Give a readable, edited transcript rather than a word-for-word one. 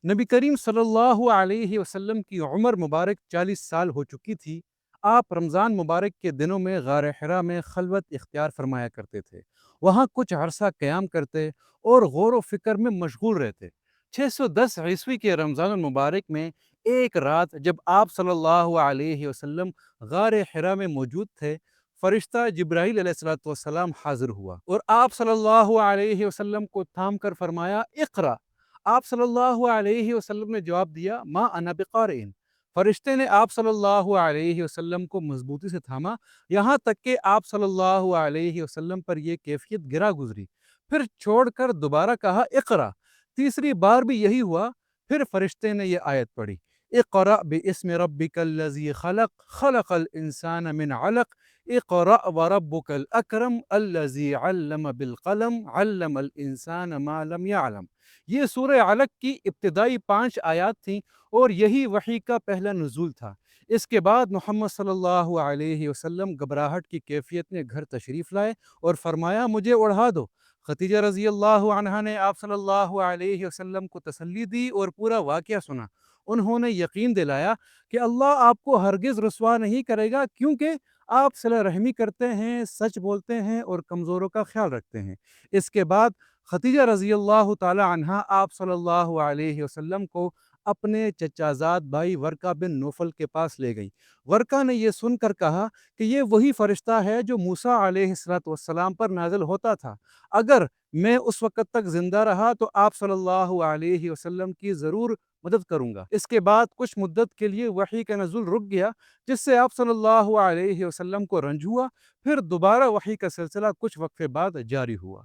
نبی کریم صلی اللہ علیہ وسلم کی عمر مبارک 40 سال ہو چکی تھی۔ آپ رمضان مبارک کے دنوں میں غار حرا میں خلوت اختیار فرمایا کرتے تھے۔ وہاں کچھ عرصہ قیام کرتے اور غور و فکر میں مشغول رہتے۔ 610 عیسوی کے رمضان المبارک میں ایک رات جب آپ صلی اللہ علیہ وسلم غار حرا میں موجود تھے، فرشتہ جبرائیل علیہ السلام حاضر ہوا اور آپ صلی اللہ علیہ وسلم کو تھام کر فرمایا اقرأ۔ آپ صلی اللہ علیہ وسلم نے جواب دیا ما انا بقارئ۔ فرشتے نے آپ صلی اللہ علیہ وسلم کو مضبوطی سے تھاما، یہاں تک کہ آپ صلی اللہ علیہ وسلم پر یہ کیفیت گرا گزری، پھر چھوڑ کر دوبارہ کہا اقرأ۔ تیسری بار بھی یہی ہوا، پھر فرشتے نے یہ آیت پڑھی اقرأ باسم ربک الذی خلق خلق الانسان من علق اقرأ وربک الاکرم الذی علم بالقلم علم الانسان ما لم يعلم۔ یہ سورہ علق کی ابتدائی 5 آیات تھیں اور یہی وحی کا پہلا نزول تھا۔ اس کے بعد محمد صلی اللہ علیہ وسلم گھبراہٹ کی کیفیت میں گھر تشریف لائے اور فرمایا مجھے اڑھا دو۔ خدیجہ رضی اللہ عنہا نے آپ صلی اللہ علیہ وسلم کو تسلی دی اور پورا واقعہ سنا۔ انہوں نے یقین دلایا کہ اللہ آپ کو ہرگز رسوا نہیں کرے گا، کیونکہ آپ صلہ رحمی کرتے ہیں، سچ بولتے ہیں اور کمزوروں کا خیال رکھتے ہیں۔ اس کے بعد خدیجہ رضی اللہ تعالی عنہا آپ صلی اللہ علیہ وسلم کو اپنے چچا زاد بھائی ورقہ بن نوفل کے پاس لے گئی۔ ورقہ نے یہ سن کر کہا کہ یہ وہی فرشتہ ہے جو موسیٰ علیہ السلام پر نازل ہوتا تھا۔ اگر میں اس وقت تک زندہ رہا تو آپ صلی اللہ علیہ وسلم کی ضرور مدد کروں گا۔ اس کے بعد کچھ مدت کے لیے وحی کا نزول رک گیا، جس سے آپ صلی اللہ علیہ وسلم کو رنج ہوا، پھر دوبارہ وحی کا سلسلہ کچھ وقفے بعد جاری ہوا۔